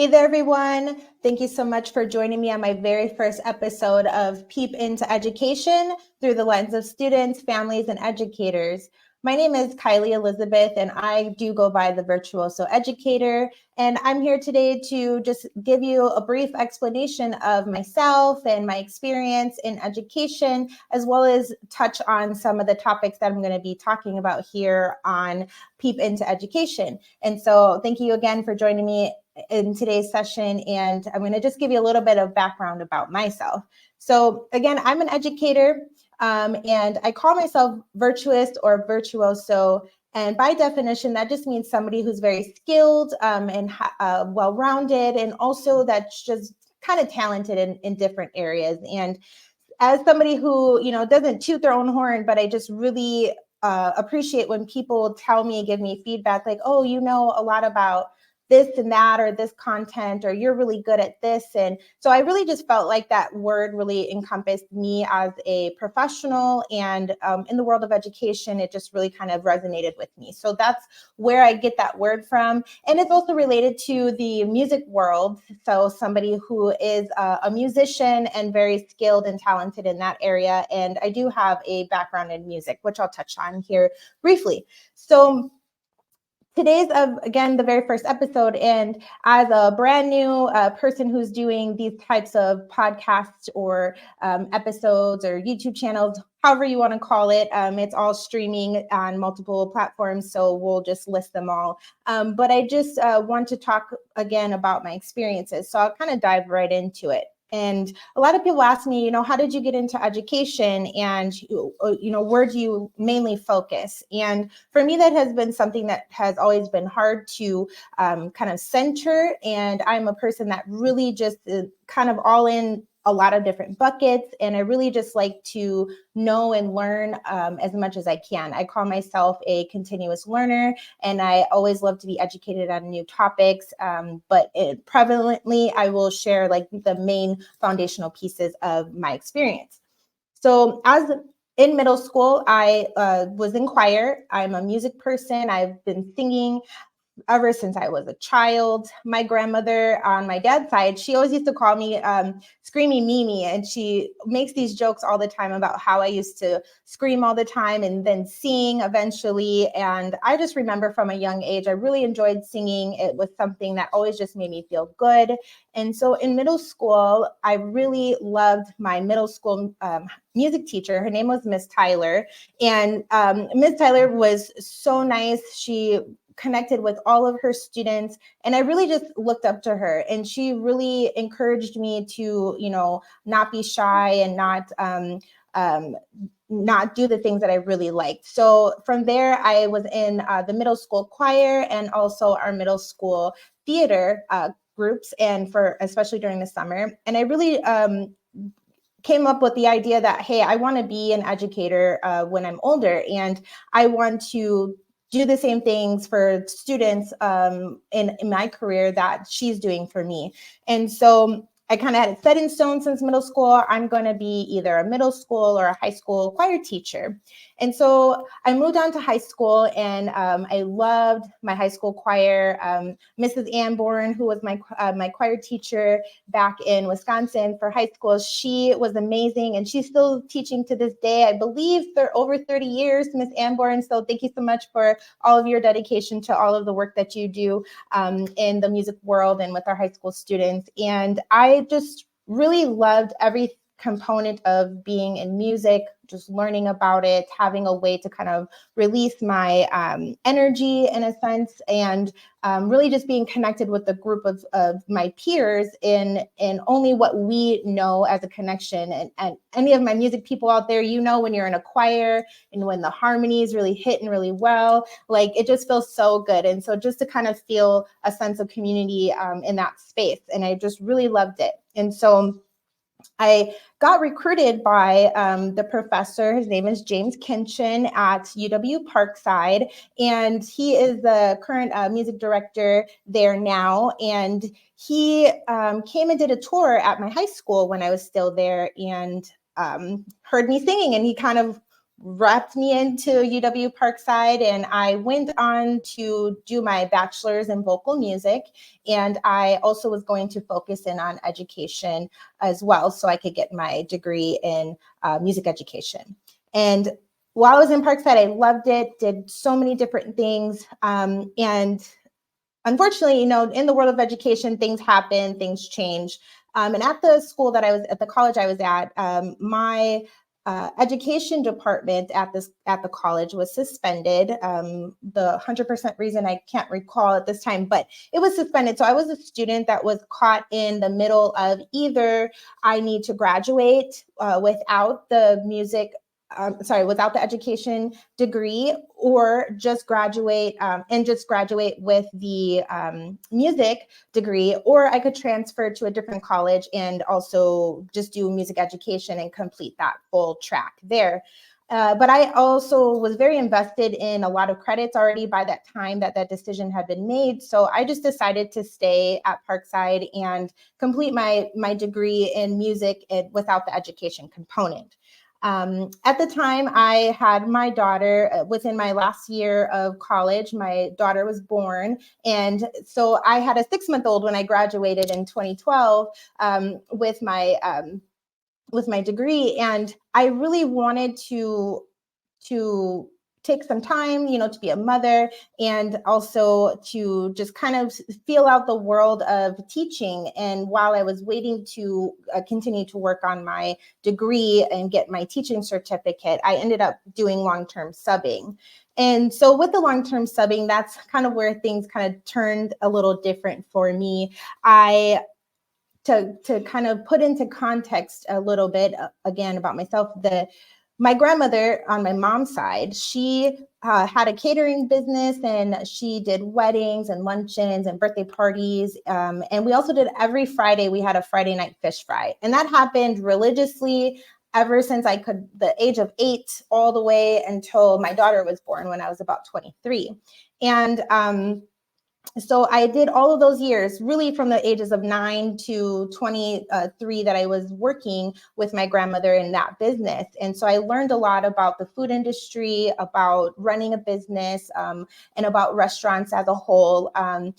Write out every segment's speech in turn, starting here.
Hey there, everyone. Thank you so much for joining me on my very first episode of Peep into Education through the lens of students, families, and educators. My name is Kylie Elizabeth, and I do go by the Virtuoso Educator. And I'm here today to just give you a brief explanation of myself and my experience in education, as well as touch on some of the topics that I'm going to be talking about here on Peep into Education. And so thank you again for joining me in today's session, and I'm going to just give you a little bit of background about myself. So again, I'm an educator, and I call myself virtuous or virtuoso. And by definition, that just means somebody who's very skilled and well-rounded, and also that's just kind of talented in different areas. And as somebody who, doesn't toot their own horn, but I just really appreciate when people tell me, give me feedback like, oh, you know a lot about this and that, or this content, or you're really good at this. And so I really just felt like that word really encompassed me as a professional, and in the world of education, it just really kind of resonated with me. So that's where I get that word from. And it's also related to the music world. So somebody who is a musician and very skilled and talented in that area. And I do have a background in music, which I'll touch on here briefly. So today's, again, the very first episode, and as a brand new person who's doing these types of podcasts or episodes or YouTube channels, however you want to call it, it's all streaming on multiple platforms, so we'll just list them all. But I just want to talk again about my experiences, so I'll kind of dive right into it. And a lot of people ask me, how did you get into education, and, where do you mainly focus? And for me, that has been something that has always been hard to kind of center. And I'm a person that really just is kind of all in a lot of different buckets. And I really just like to know and learn as much as I can. I call myself a continuous learner, and I always love to be educated on new topics. But prevalently, I will share like the main foundational pieces of my experience. So in middle school, I was in choir. I'm a music person. I've been singing ever since I was a child. My grandmother on my dad's side, she always used to call me Screamy Mimi, and she makes these jokes all the time about how I used to scream all the time and then sing eventually. And I just remember from a young age, I really enjoyed singing. It was something that always just made me feel good. And so in middle school, I really loved my middle school music teacher. Her name was Miss Tyler. And Miss Tyler was so nice. She connected with all of her students, and I really just looked up to her, and she really encouraged me to, not be shy and not do the things that I really liked. So from there, I was in the middle school choir and also our middle school theater groups, and especially during the summer. And I really came up with the idea that, hey, I want to be an educator when I'm older, and I want to do the same things for students in my career that she's doing for me. And so I kind of had it set in stone since middle school. I'm going to be either a middle school or a high school choir teacher. And so I moved on to high school, and I loved my high school choir. Mrs. Anborn, who was my choir teacher back in Wisconsin for high school, she was amazing, and she's still teaching to this day. I believe for over 30 years, Miss Anborn. So thank you so much for all of your dedication to all of the work that you do in the music world and with our high school students. And I just really loved every component of being in music, just learning about it, having a way to kind of release my energy in a sense, and really just being connected with the group of my peers in only what we know as a connection. And any of my music people out there, when you're in a choir and when the harmonies really hit and really well, like it just feels so good. And so just to kind of feel a sense of community in that space. And I just really loved it. And so I got recruited by the professor. His name is James Kinchin at UW Parkside, and he is the current music director there now. And he came and did a tour at my high school when I was still there, and heard me singing, and he kind of wrapped me into UW Parkside, and I went on to do my bachelor's in vocal music. And I also was going to focus in on education as well, so I could get my degree in music education. And while I was in Parkside, I loved it, did so many different things. And unfortunately, in the world of education, things happen, things change. And at the school that I was at, the college I was at, my education department at the college was suspended. The 100% reason I can't recall at this time, but it was suspended. So I was a student that was caught in the middle of either I need to graduate without the without the education degree, or just graduate with the music degree, or I could transfer to a different college and also just do music education and complete that full track there. But I also was very invested in a lot of credits already by that time that decision had been made. So I just decided to stay at Parkside and complete my degree in music without the education component. At the time, I had my daughter within my last year of college. My daughter was born. And so I had a 6-month-old when I graduated in 2012 with my degree. And I really wanted to take some time, to be a mother, and also to just kind of feel out the world of teaching. And while I was waiting to continue to work on my degree and get my teaching certificate, I ended up doing long-term subbing. And so with the long-term subbing, that's kind of where things kind of turned a little different for me. To kind of put into context a little bit, again, about myself, my grandmother on my mom's side, she had a catering business, and she did weddings and luncheons and birthday parties. And we also did every Friday, we had a Friday night fish fry. And that happened religiously ever since the age of 8, all the way until my daughter was born when I was about 23. And so I did all of those years, really from the ages of 9 to 23, that I was working with my grandmother in that business. And so I learned a lot about the food industry, about running a business, and about restaurants as a whole, and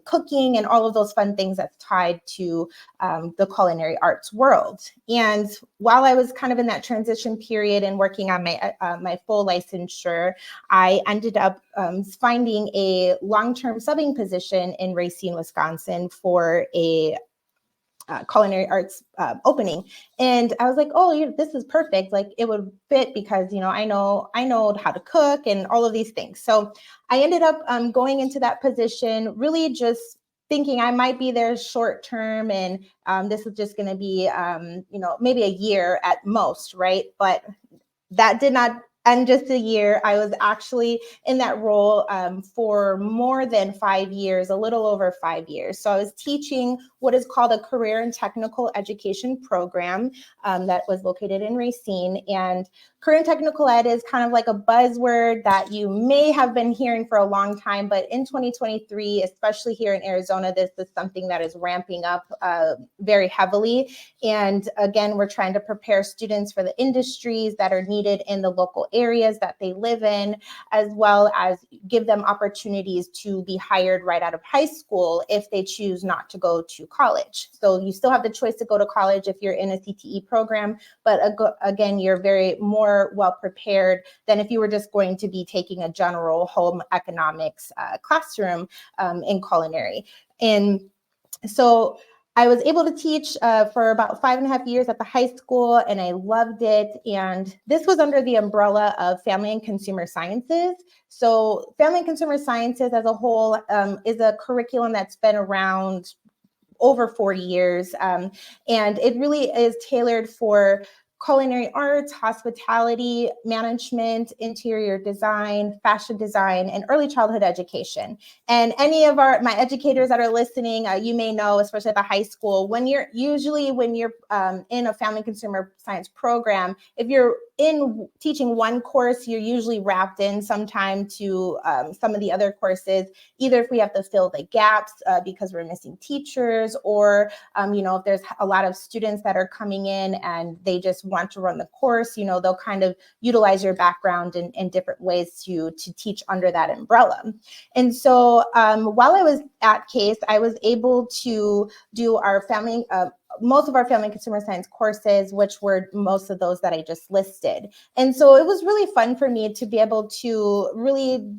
cooking and all of those fun things that's tied to the culinary arts world. And while I was kind of in that transition period and working on my full licensure, I ended up finding a long-term subbing position in Racine, Wisconsin for a culinary arts opening. And I was like, oh, this is perfect. Like, it would fit because, I know how to cook and all of these things. So I ended up going into that position, really just thinking I might be there short term, and this is just going to be, maybe a year at most, right? But that did not end just a year. I was actually in that role for more than 5 years, a little over 5 years. So I was teaching what is called a career and technical education program that was located in Racine. And career and technical ed is kind of like a buzzword that you may have been hearing for a long time, but in 2023, especially here in Arizona, this is something that is ramping up very heavily. And again, we're trying to prepare students for the industries that are needed in the local areas that they live in, as well as give them opportunities to be hired right out of high school if they choose not to go to college. So you still have the choice to go to college if you're in a CTE program, but again, you're very more well prepared than if you were just going to be taking a general home economics classroom in culinary. And so I was able to teach for about 5.5 years at the high school, and I loved it. And this was under the umbrella of Family and Consumer Sciences. So Family and Consumer Sciences as a whole is a curriculum that's been around over 40 years. And it really is tailored for culinary arts, hospitality management, interior design, fashion design, and early childhood education. And any of my educators that are listening, you may know, especially at the high school, when you're in a family consumer science program, if you're in teaching one course, you're usually wrapped in sometime to some of the other courses, either if we have to fill the gaps because we're missing teachers, or if there's a lot of students that are coming in and they just want to run the course, they'll kind of utilize your background in different ways to teach under that umbrella. And so while I was at Case, I was able to do our family, most of our family and consumer science courses, which were most of those that I just listed. And so it was really fun for me to be able to really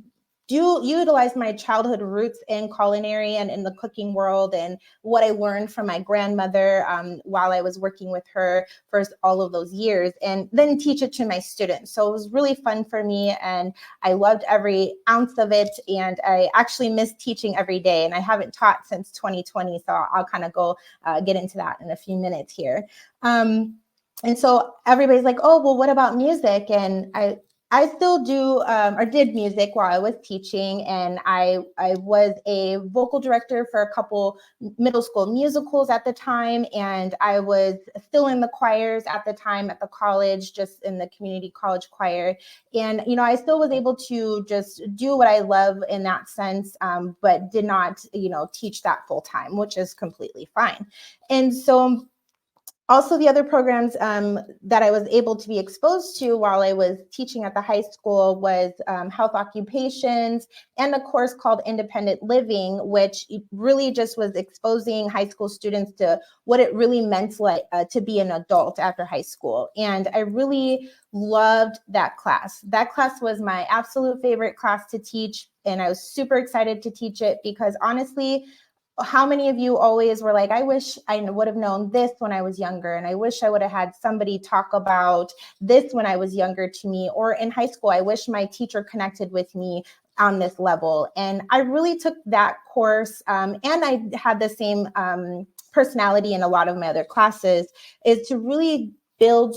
utilize my childhood roots in culinary and in the cooking world, and what I learned from my grandmother while I was working with her for all of those years, and then teach it to my students. So it was really fun for me, and I loved every ounce of it, and I actually miss teaching every day, and I haven't taught since 2020, so I'll kind of go get into that in a few minutes here. And so everybody's like, oh, well, what about music? And I still do or did music while I was teaching, and I was a vocal director for a couple middle school musicals at the time, and I was still in the choirs at the time at the college, just in the community college choir. And I still was able to just do what I love in that sense, but did not teach that full time, which is completely fine. And so also, the other programs that I was able to be exposed to while I was teaching at the high school was health occupations, and a course called independent living, which really just was exposing high school students to what it really meant to be an adult after high school. And I really loved that class. That class was my absolute favorite class to teach, and I was super excited to teach it because honestly, how many of you always were like, I wish I would have known this when I was younger, and I wish I would have had somebody talk about this when I was younger to me, or in high school, I wish my teacher connected with me on this level. And I really took that course, and I had the same personality in a lot of my other classes, is to really build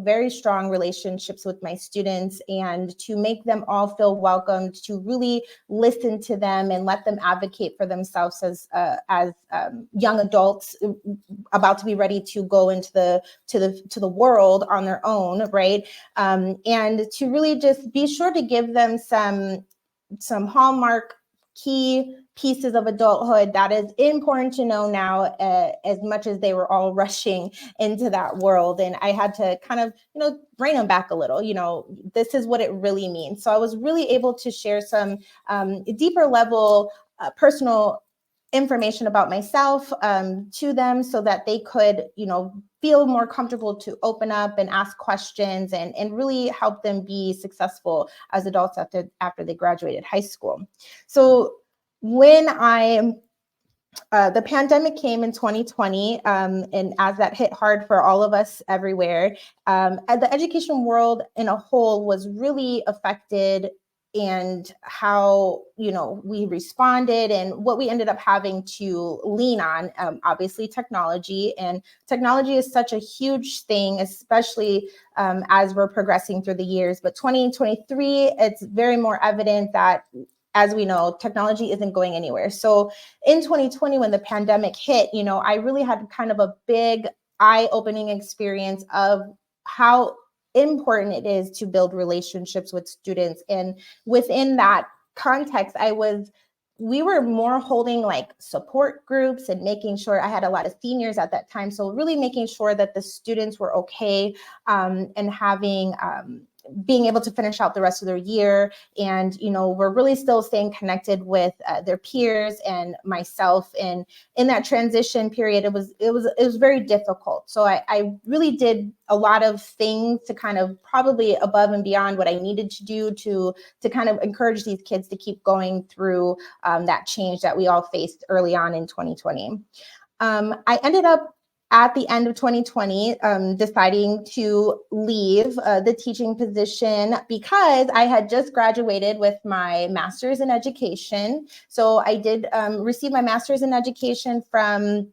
very strong relationships with my students, and to make them all feel welcomed, to really listen to them and let them advocate for themselves as young adults about to be ready to go into the world on their own, right? And to really just be sure to give them some hallmark key pieces of adulthood that is important to know now, as much as they were all rushing into that world. And I had to kind of, bring them back a little, this is what it really means. So I was really able to share some deeper level personal information about myself to them, so that they could, feel more comfortable to open up and ask questions, and really help them be successful as adults after they graduated high school. So when the pandemic came in 2020, and as that hit hard for all of us everywhere, the education world in a whole was really affected, and how we responded, and what we ended up having to lean on, obviously technology. And technology is such a huge thing, especially as we're progressing through the years. But 2023, it's very more evident that, as we know, technology isn't going anywhere. So in 2020, when the pandemic hit, I really had kind of a big eye-opening experience of how important it is to build relationships with students. And within that context, we were more holding like support groups, and making sure, I had a lot of seniors at that time, so really making sure that the students were okay, and having being able to finish out the rest of their year. And we're really still staying connected with their peers and myself. And in that transition period, it was very difficult. So I really did a lot of things to kind of, probably above and beyond what I needed to do to kind of encourage these kids to keep going through that change that we all faced early on in 2020. I ended up at the end of 2020, deciding to leave the teaching position, because I had just graduated with my master's in education. So I did receive my master's in education from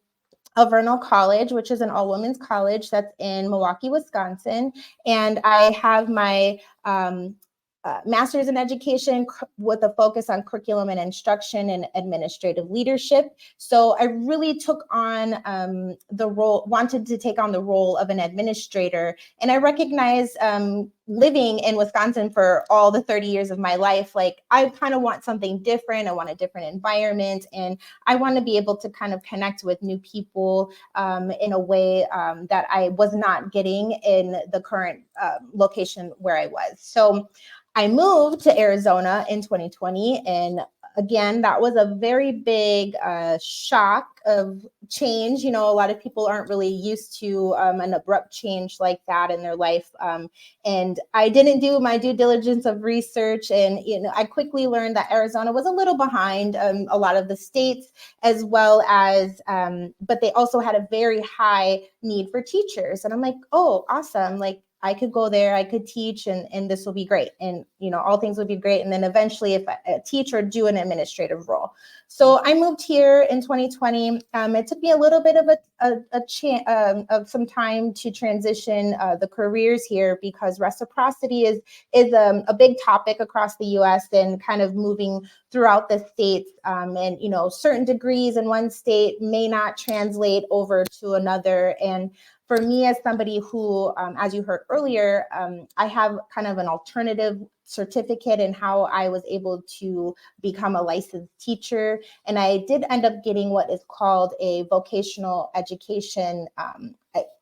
Vernal College, which is an all-women's college that's in Milwaukee, Wisconsin. And I have my master's in education with a focus on curriculum and instruction and administrative leadership. So I really took on wanted to take on the role of an administrator. And I recognized living in Wisconsin for all the 30 years of my life, like I kind of want something different. I want a different environment, and I want to be able to kind of connect with new people in a way that I was not getting in the current location where I was. So I moved to Arizona in 2020, and again, that was a very big shock of change. You know, a lot of people aren't really used to an abrupt change like that in their life. And I didn't do my due diligence of research. And, you know, I quickly learned that Arizona was a little behind a lot of the states, as well as, but they also had a very high need for teachers. And I'm like, oh, awesome. Like, I could go there, I could teach, and this will be great. And, you know, all things would be great. And then eventually, if I teach or do an administrative role. So I moved here in 2020. It took me a little bit of some time to transition the careers here, because reciprocity is a big topic across the U.S. and kind of moving throughout the states. And, you know, certain degrees in one state may not translate over to another. And for me, as somebody who, as you heard earlier, I have kind of an alternative certificate in how I was able to become a licensed teacher. And I did end up getting what is called a vocational education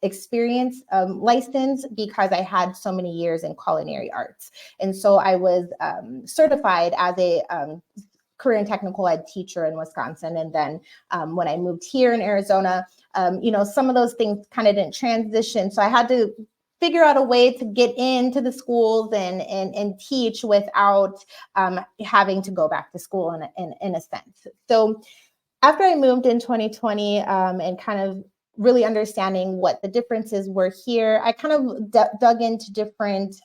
experience license, because I had so many years in culinary arts. And so I was certified as a career and technical ed teacher in Wisconsin. And then when I moved here in Arizona, you know, some of those things kind of didn't transition. So I had to figure out a way to get into the schools and teach without having to go back to school in a sense. So after I moved in 2020 and kind of really understanding what the differences were here, I kind of dug into different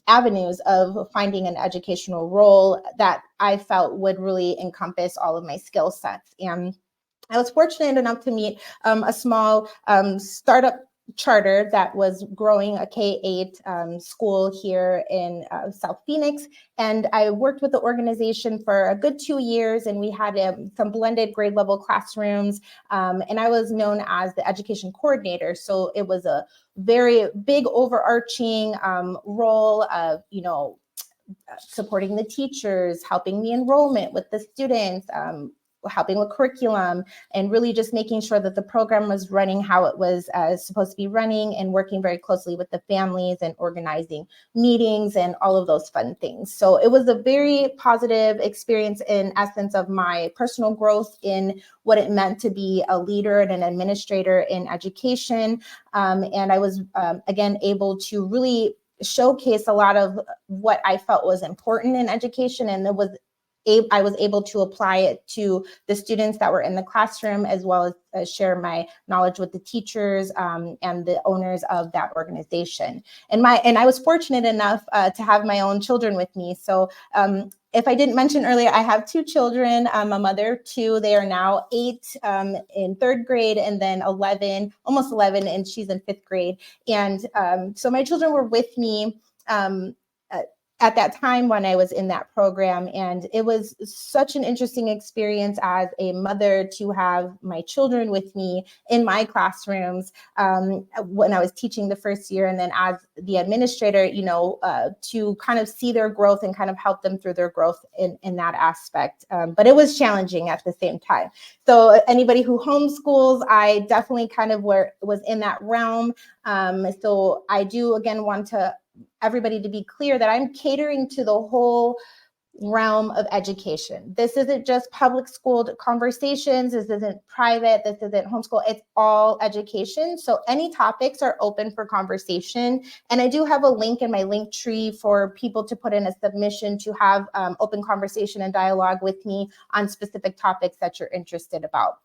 avenues of finding an educational role that I felt would really encompass all of my skill sets. And I was fortunate enough to meet a small startup charter that was growing a K-8 school here in South Phoenix. And I worked with the organization for a good 2 years, and we had some blended grade level classrooms. And I was known as the education coordinator. So it was a very big overarching role of, you know, supporting the teachers, helping the enrollment with the students, helping with curriculum, and really just making sure that the program was running how it was supposed to be running, and working very closely with the families and organizing meetings and all of those fun things. So it was a very positive experience in essence of my personal growth in what it meant to be a leader and an administrator in education. And I was, again, able to really showcase a lot of what I felt was important in education, and I was able to apply it to the students that were in the classroom, as well as share my knowledge with the teachers and the owners of that organization. And I was fortunate enough to have my own children with me. So if I didn't mention earlier, I have 2 children. I'm a mother of 2. They are now 8 in 3rd grade, and then 11, almost 11, and she's in 5th grade. And so my children were with me at that time when I was in that program. And it was such an interesting experience as a mother to have my children with me in my classrooms when I was teaching the first year. And then as the administrator, you know, to kind of see their growth and kind of help them through their growth in that aspect. But it was challenging at the same time. So anybody who homeschools, I definitely kind of was in that realm. So I do, again, want to everybody to be clear that I'm catering to the whole realm of education. This isn't just public school conversations. This isn't private. This isn't homeschool. It's all education. So any topics are open for conversation. And I do have a link in my link tree for people to put in a submission to have open conversation and dialogue with me on specific topics that you're interested about.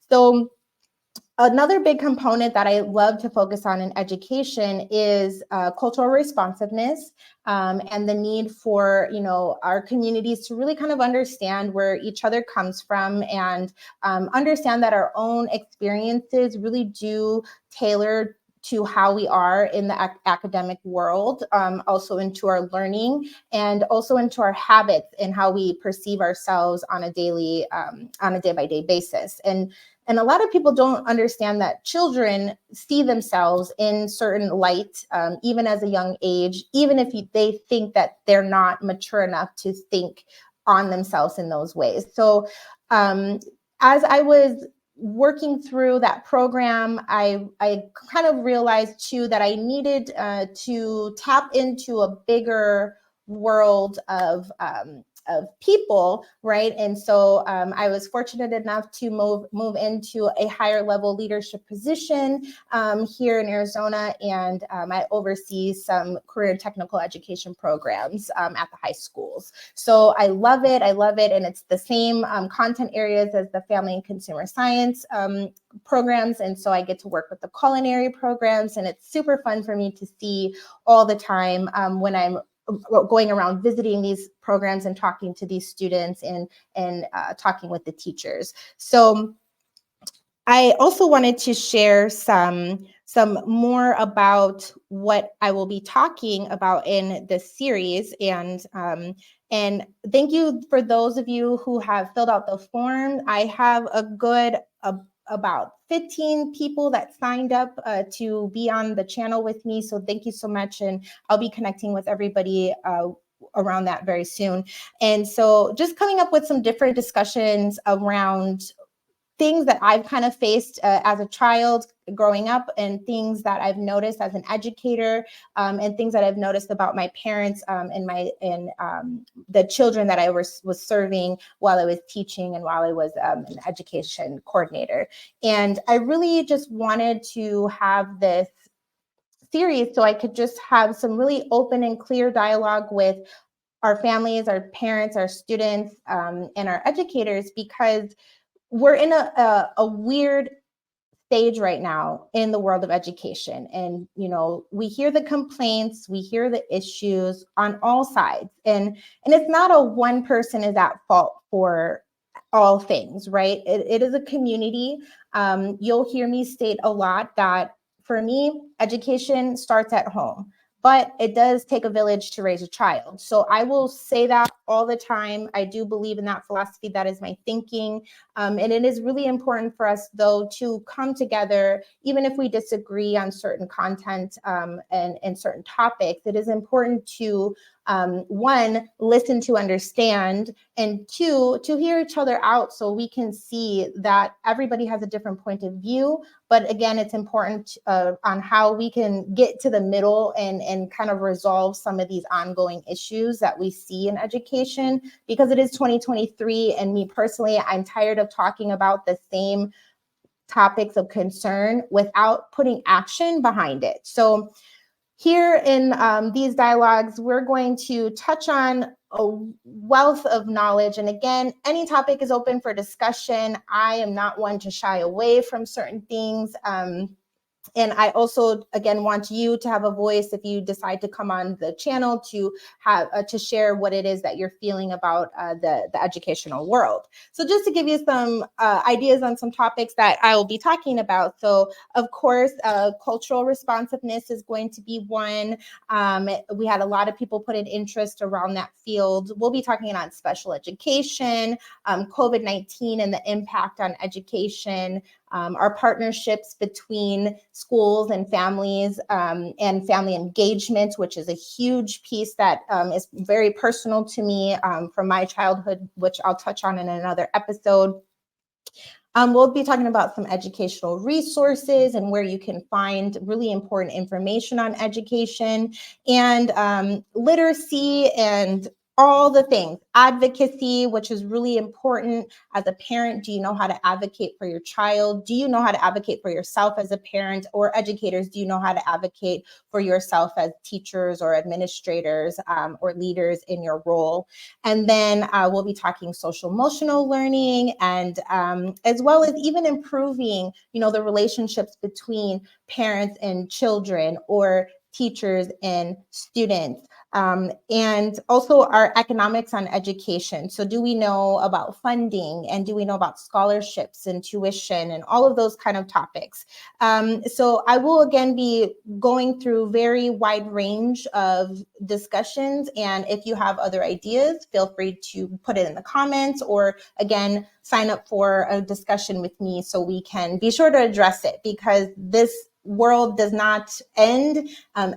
So another big component that I love to focus on in education is cultural responsiveness and the need for, you know, our communities to really kind of understand where each other comes from, and understand that our own experiences really do tailor to how we are in the academic world, also into our learning, and also into our habits and how we perceive ourselves on a day-by-day basis. And And a lot of people don't understand that children see themselves in certain light, even as a young age, even if they think that they're not mature enough to think on themselves in those ways. So as I was working through that program, I kind of realized too that I needed to tap into a bigger world of people, right? And so I was fortunate enough to move into a higher level leadership position here in Arizona, and I oversee some career and technical education programs at the high schools. So I love it. I love it, and it's the same content areas as the family and consumer science programs, and so I get to work with the culinary programs, and it's super fun for me to see all the time when I'm going around visiting these programs and talking to these students and talking with the teachers. So I also wanted to share some more about what I will be talking about in this series, and thank you for those of you who have filled out the form. I have a good about 15 people that signed up to be on the channel with me. So thank you so much. And I'll be connecting with everybody around that very soon. And so just coming up with some different discussions around things that I've kind of faced as a child growing up, and things that I've noticed as an educator, and things that I've noticed about my parents and the children that I was serving while I was teaching and while I was an education coordinator. And I really just wanted to have this series so I could just have some really open and clear dialogue with our families, our parents, our students, and our educators, because we're in a weird stage right now in the world of education. And, we hear the complaints, we hear the issues on all sides. And it's not a one person is at fault for all things, right? It is a community. You'll hear me state a lot that for me, education starts at home. But it does take a village to raise a child. So I will say that all the time. I do believe in that philosophy. That is my thinking. And it is really important for us, though, to come together, even if we disagree on certain content and certain topics. It is important to, one, listen to understand, and two, to hear each other out so we can see that everybody has a different point of view. But again, it's important on how we can get to the middle and kind of resolve some of these ongoing issues that we see in education, because it is 2023. And me personally, I'm tired of talking about the same topics of concern without putting action behind it. So here in these dialogues, we're going to touch on a wealth of knowledge. And again, any topic is open for discussion. I am not one to shy away from certain things. And I also, again, want you to have a voice if you decide to come on the channel to have to share what it is that you're feeling about the educational world. So just to give you some ideas on some topics that I will be talking about. So of course, cultural responsiveness is going to be one. We had a lot of people put an interest around that field. We'll be talking about special education, COVID-19 and the impact on education, our partnerships between schools and families, and family engagement, which is a huge piece that is very personal to me from my childhood, which I'll touch on in another episode. We'll be talking about some educational resources and where you can find really important information on education, and literacy, and all the things. Advocacy, which is really important. As a parent, do you know how to advocate for your child? Do you know how to advocate for yourself as a parent? Or educators, do you know how to advocate for yourself as teachers or administrators or leaders in your role? And then we'll be talking social emotional learning, and as well as even improving, the relationships between parents and children, or teachers and students. And also our economics on education. So do we know about funding, and do we know about scholarships and tuition and all of those kind of topics? So I will again be going through very wide range of discussions. And if you have other ideas, feel free to put it in the comments, or again, sign up for a discussion with me so we can be sure to address it, because this world does not end.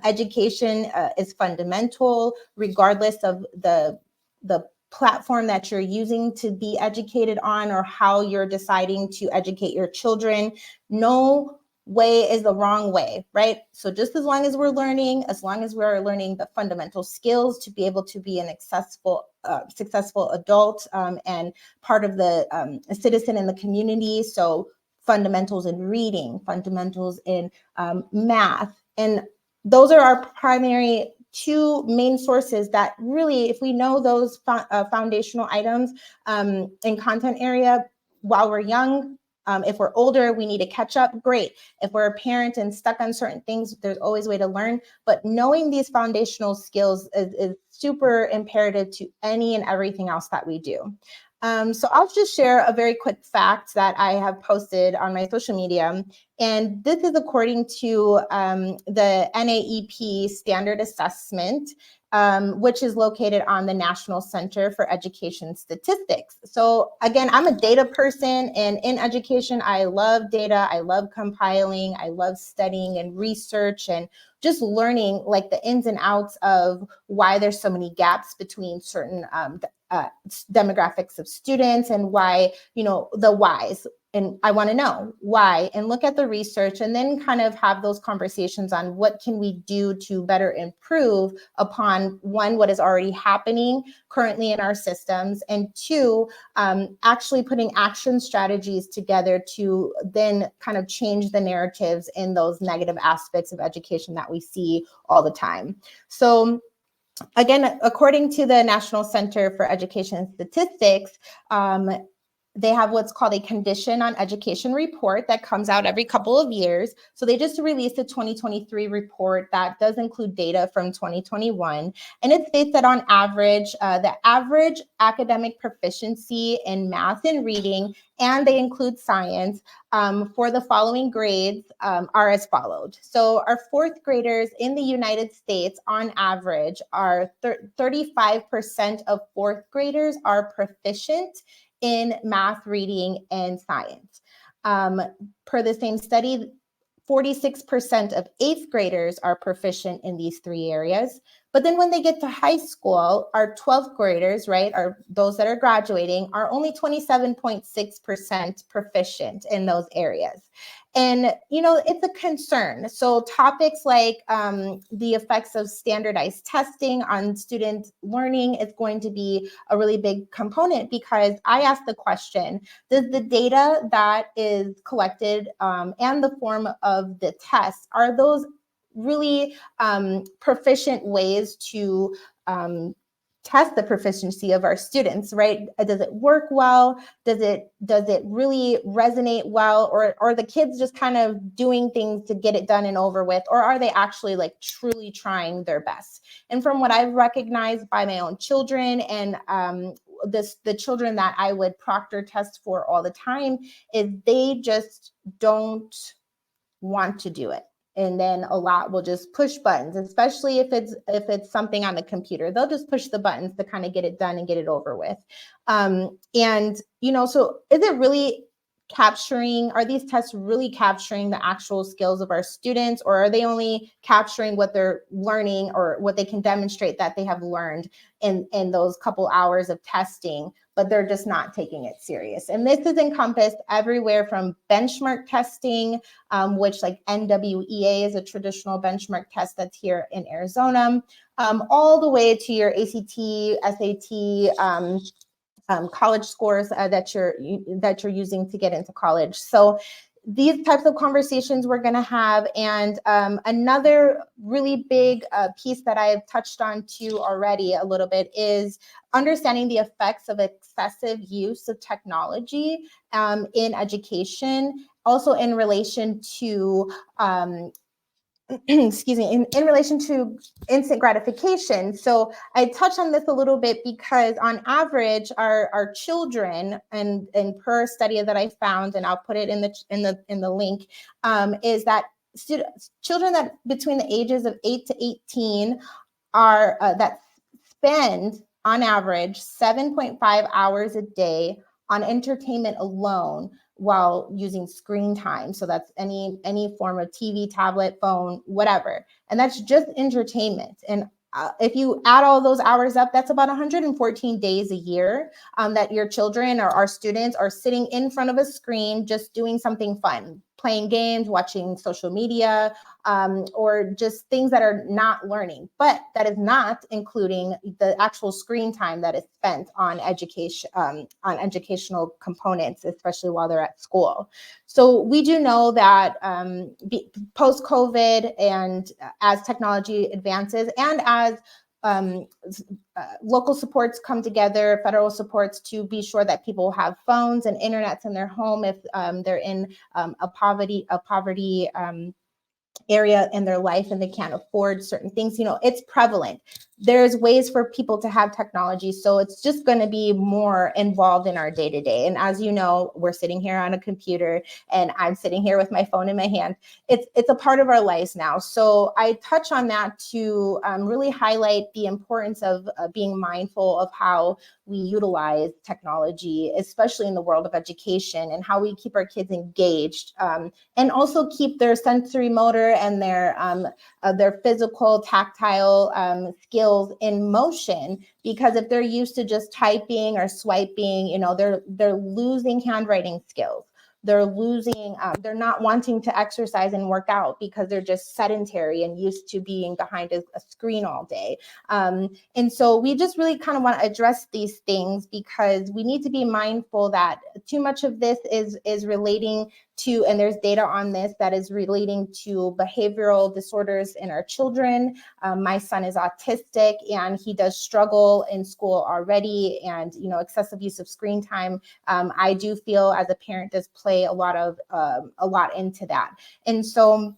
Education is fundamental, regardless of the platform that you're using to be educated on, or how you're deciding to educate your children. No way is the wrong way, right? So just as long as we're learning, as long as we're learning the fundamental skills to be able to be an successful adult, and part of the citizen in the community. So fundamentals in reading, fundamentals in math. And those are our primary two main sources that really, if we know those foundational items in content area while we're young, if we're older, we need to catch up, great. If we're a parent and stuck on certain things, there's always a way to learn. But knowing these foundational skills is super imperative to any and everything else that we do. So I'll just share a very quick fact that I have posted on my social media. And this is according to the NAEP standard assessment, which is located on the National Center for Education Statistics. So again, I'm a data person, and in education, I love data. I love compiling. I love studying and research, and just learning like the ins and outs of why there's so many gaps between certain demographics of students, and why, the whys. And I want to know why, and look at the research, and then kind of have those conversations on what can we do to better improve upon, one, what is already happening currently in our systems, and two, actually putting action strategies together to then kind of change the narratives in those negative aspects of education that we see all the time. So again, according to the National Center for Education Statistics, they have what's called a condition on education report that comes out every couple of years. So they just released a 2023 report that does include data from 2021. And it states that on average, the average academic proficiency in math and reading, and they include science, for the following grades are as followed. So our fourth graders in the United States, on average, are 35% of fourth graders are proficient in math, reading, and science. Per the same study, 46% of eighth graders are proficient in these three areas. But then when they get to high school, our 12th graders, right, are those that are graduating, are only 27.6% proficient in those areas. And, it's a concern. So topics like the effects of standardized testing on student learning is going to be a really big component, because I asked the question, does the data that is collected and the form of the tests, are those really proficient ways to test the proficiency of our students, right? Does it work well? Does it really resonate well? Or are the kids just kind of doing things to get it done and over with? Or are they actually like truly trying their best? And from what I've recognized by my own children, and the children that I would proctor test for all the time, is they just don't want to do it. And then a lot will just push buttons, especially if it's something on the computer. They'll just push the buttons to kind of get it done and get it over with. And, so is it really are these tests really capturing the actual skills of our students, or are they only capturing what they're learning, or what they can demonstrate that they have learned in those couple hours of testing, but they're just not taking it serious? And this is encompassed everywhere from benchmark testing, which like NWEA is a traditional benchmark test that's here in Arizona, all the way to your ACT, SAT, college scores that you're using to get into college. So these types of conversations we're going to have. And another really big piece that I've touched on too already a little bit is understanding the effects of excessive use of technology in education, also in relation to excuse me, in relation to instant gratification. So I touched on this a little bit because on average, our children, and per a study that I found, and I'll put it in the link, is that children that between the ages of 8 to 18 are that spend on average 7.5 hours a day on entertainment alone while using screen time. So that's any form of TV, tablet, phone, whatever. And that's just entertainment. And if you add all those hours up, that's about 114 days a year that your children or our students are sitting in front of a screen just doing something fun, playing games, watching social media, or just things that are not learning. But that is not including the actual screen time that is spent on education, on educational components, especially while they're at school. So we do know that post-COVID, and as technology advances, and as local supports come together, federal supports, to be sure that people have phones and internets in their home if they're in a poverty area in their life and they can't afford certain things. It's prevalent. There's ways for people to have technology, so it's just going to be more involved in our day-to-day. And as you know, we're sitting here on a computer, and I'm sitting here with my phone in my hand. It's a part of our lives now. So I touch on that to really highlight the importance of being mindful of how we utilize technology, especially in the world of education, and how we keep our kids engaged, and also keep their sensory motor and their physical, tactile skills in motion. Because if they're used to just typing or swiping, they're losing handwriting skills. They're not wanting to exercise and work out because they're just sedentary and used to being behind a screen all day. And so we just really kind of want to address these things, because we need to be mindful that too much of this is relating to, and there's data on this, that is relating to behavioral disorders in our children. My son is autistic, and he does struggle in school already, and excessive use of screen time, I do feel as a parent, does play a lot into that. And so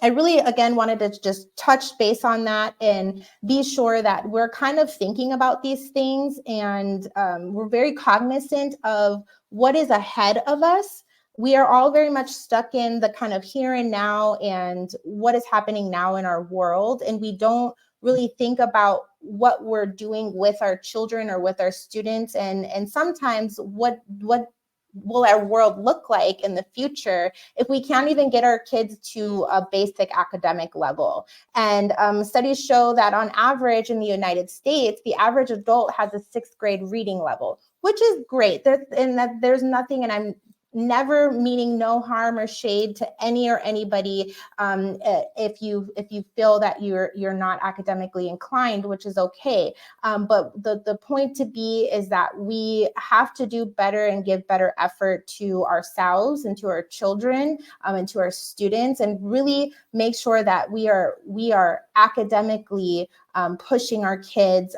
I really, again, wanted to just touch base on that and be sure that we're kind of thinking about these things, and we're very cognizant of what is ahead of us. We are all very much stuck in the kind of here and now and what is happening now in our world, and we don't really think about what we're doing with our children or with our students, and sometimes what will our world look like in the future if we can't even get our kids to a basic academic level. And studies show that on average in the United States, the average adult has a 6th grade reading level, which is great. There's nothing, and I'm never meaning no harm or shade to any or anybody if you feel that you're not academically inclined, which is okay. But the point to be is that we have to do better and give better effort to ourselves and to our children and to our students, and really make sure that we are academically pushing our kids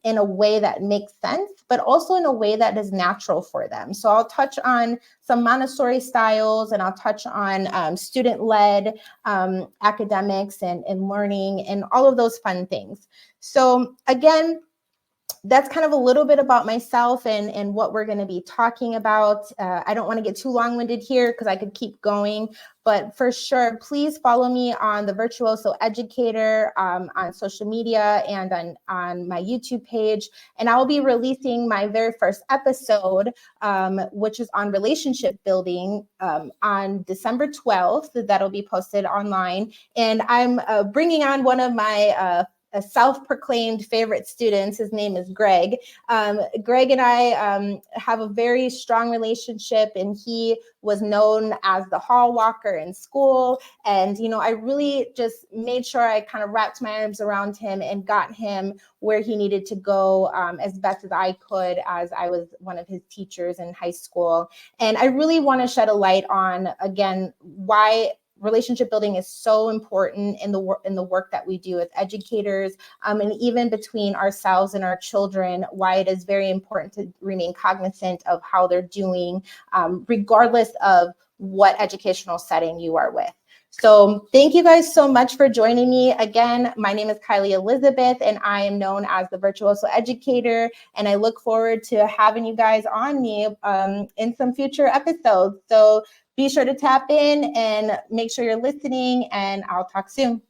in a way that makes sense, but also in a way that is natural for them. So I'll touch on some Montessori styles, and I'll touch on student-led academics and learning and all of those fun things. So again, that's kind of a little bit about myself and what we're going to be talking about. I don't want to get too long-winded here because I could keep going, but for sure, please follow me on the Virtuoso Educator on social media and on my YouTube page. And I will be releasing my very first episode, which is on relationship building on December 12th. That'll be posted online. And I'm bringing on one of my a self-proclaimed favorite students. His name is Greg. Greg and I have a very strong relationship, and he was known as the hall walker in school. And, I really just made sure I kind of wrapped my arms around him and got him where he needed to go as best as I could, as I was one of his teachers in high school. And I really want to shed a light on, again, why relationship building is so important in the work that we do as educators, and even between ourselves and our children, why it is very important to remain cognizant of how they're doing, regardless of what educational setting you are with. So thank you guys so much for joining me. Again, my name is Kylie Elizabeth, and I am known as the Virtuoso Educator. And I look forward to having you guys on me in some future episodes. So be sure to tap in and make sure you're listening, and I'll talk soon.